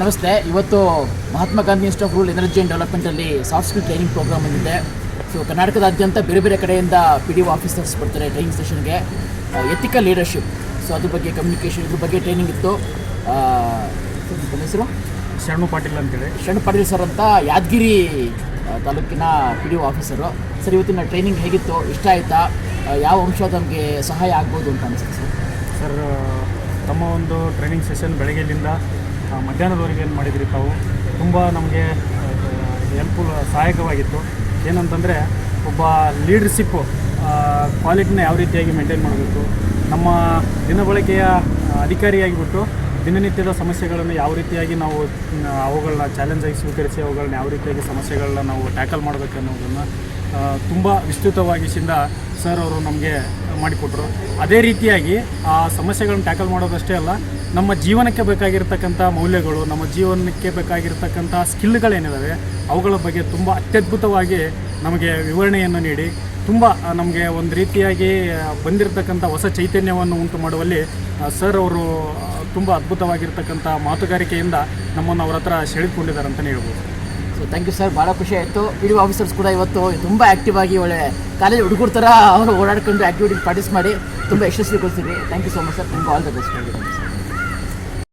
ನಮಸ್ತೆ. ಇವತ್ತು Mahatma Gandhi institute of rural energy and ಡೆವಲಪ್ಮೆಂಟಲ್ಲಿ ಸಾಫ್ಟ್ ಸ್ಕಿಲ್ ಟ್ರೈನಿಂಗ್ ಪ್ರೋಗ್ರಾಮ್ ಬಂದಿದೆ. ಸೊ ಕರ್ನಾಟಕದಾದ್ಯಂತ ಬೇರೆ ಬೇರೆ ಕಡೆಯಿಂದ PDO ಆಫೀಸರ್ಸ್ ಬರ್ತಾರೆ ಟ್ರೈನಿಂಗ್ ಸೆಷನ್ಗೆ. ಎಥಿಕಲ್ ಲೀಡರ್ಶಿಪ್, ಸೊ ಅದ್ರ ಬಗ್ಗೆ ಕಮ್ಯುನಿಕೇಷನ್, ಇದ್ರ ಬಗ್ಗೆ ಟ್ರೈನಿಂಗ್ ಇತ್ತು. ನನ್ನ ಹೆಸರು ಶರಣು ಪಾಟೀಲ್ ಅಂತೇಳಿ. ಶರಣು ಪಾಟೀಲ್ ಸರ್ ಅಂತ ಯಾದಗಿರಿ ತಾಲೂಕಿನ PDO ಆಫೀಸರು. ಸರ್, ಇವತ್ತಿನ ಟ್ರೈನಿಂಗ್ ಹೇಗಿತ್ತು? ಇಷ್ಟ ಆಯಿತಾ? ಯಾವ ಅಂಶ ನಮಗೆ ಸಹಾಯ ಆಗ್ಬೋದು ಅಂತ ಅನಿಸುತ್ತೆ ಸರ್? ಸರ್, ತಮ್ಮ ಒಂದು ಟ್ರೈನಿಂಗ್ ಸೆಷನ್ ಬೆಳಗ್ಗೆಯಿಂದ ಮಧ್ಯಾಹ್ನದವರೆಗೆ ಏನು ಮಾಡಿದ್ರಿ ತಾವು, ತುಂಬ ನಮಗೆ ಹೆಲ್ಪ್ಫುಲ್, ಸಹಾಯಕವಾಗಿತ್ತು. ಏನಂತಂದರೆ, ಒಬ್ಬ ಲೀಡರ್ಶಿಪ್ಪು ಕ್ವಾಲಿಟಿನ ಯಾವ ರೀತಿಯಾಗಿ ಮೇಂಟೈನ್ ಮಾಡಬೇಕು, ನಮ್ಮ ದಿನಬಳಕೆಯ ಅಧಿಕಾರಿಯಾಗಿಬಿಟ್ಟು ದಿನನಿತ್ಯದ ಸಮಸ್ಯೆಗಳನ್ನು ಯಾವ ರೀತಿಯಾಗಿ ನಾವು ಅವುಗಳನ್ನ ಚಾಲೆಂಜಾಗಿ ಸ್ವೀಕರಿಸಿ ಅವುಗಳನ್ನ ಯಾವ ರೀತಿಯಾಗಿ ಸಮಸ್ಯೆಗಳನ್ನ ನಾವು ಟ್ಯಾಕಲ್ ಮಾಡಬೇಕು ಅನ್ನೋದನ್ನು ತುಂಬ ವಿಸ್ತೃತವಾಗಿಸಿಂದ ಸರ್ ಅವರು ನಮಗೆ ಮಾಡಿಕೊಟ್ರು. ಅದೇ ರೀತಿಯಾಗಿ ಆ ಸಮಸ್ಯೆಗಳನ್ನ ಟ್ಯಾಕಲ್ ಮಾಡೋದಷ್ಟೇ ಅಲ್ಲ, ನಮ್ಮ ಜೀವನಕ್ಕೆ ಬೇಕಾಗಿರ್ತಕ್ಕಂಥ ಮೌಲ್ಯಗಳು, ನಮ್ಮ ಜೀವನಕ್ಕೆ ಬೇಕಾಗಿರ್ತಕ್ಕಂಥ ಸ್ಕಿಲ್ಗಳೇನಿದ್ದಾವೆ ಅವುಗಳ ಬಗ್ಗೆ ತುಂಬ ಅತ್ಯದ್ಭುತವಾಗಿ ನಮಗೆ ವಿವರಣೆಯನ್ನು ನೀಡಿ ತುಂಬ ನಮಗೆ ಒಂದು ರೀತಿಯಾಗಿ ಬಂದಿರತಕ್ಕಂಥ ಹೊಸ ಚೈತನ್ಯವನ್ನು ಉಂಟು ಮಾಡುವಲ್ಲಿ ಸರ್ ಅವರು ತುಂಬ ಅದ್ಭುತವಾಗಿರ್ತಕ್ಕಂಥ ಮಾತುಗಾರಿಕೆಯಿಂದ ನಮ್ಮನ್ನು ಅವ್ರ ಹತ್ರ ಸೆಳೆದುಕೊಂಡಿದ್ದಾರೆ ಅಂತಲೇ ಹೇಳ್ಬೋದು. ಸೊ ಥ್ಯಾಂಕ್ ಯು ಸರ್, ಭಾಳ ಖುಷಿ ಆಯಿತು. PDO ಆಫೀಸರ್ಸ್ ಕೂಡ ಇವತ್ತು ತುಂಬ ಆ್ಯಕ್ಟಿವ್ ಆಗಿ ಒಳ್ಳೆ ಕಾಲೇಜ್ ಹುಡುಗರ ಥರ ಅವರು ಓಡಾಡ್ಕೊಂಡು ಆ್ಯಕ್ಟಿವಿಟೀಸ್ ಪಾರ್ಟಿಸ್ ಮಾಡಿ ತುಂಬ ಯಶಸ್ವಿಗೊಳಿಸಿದ್ರಿ. Thank you so much sir. ತುಂಬ ಆಲ್ ದ ಬೆಸ್ಟ್.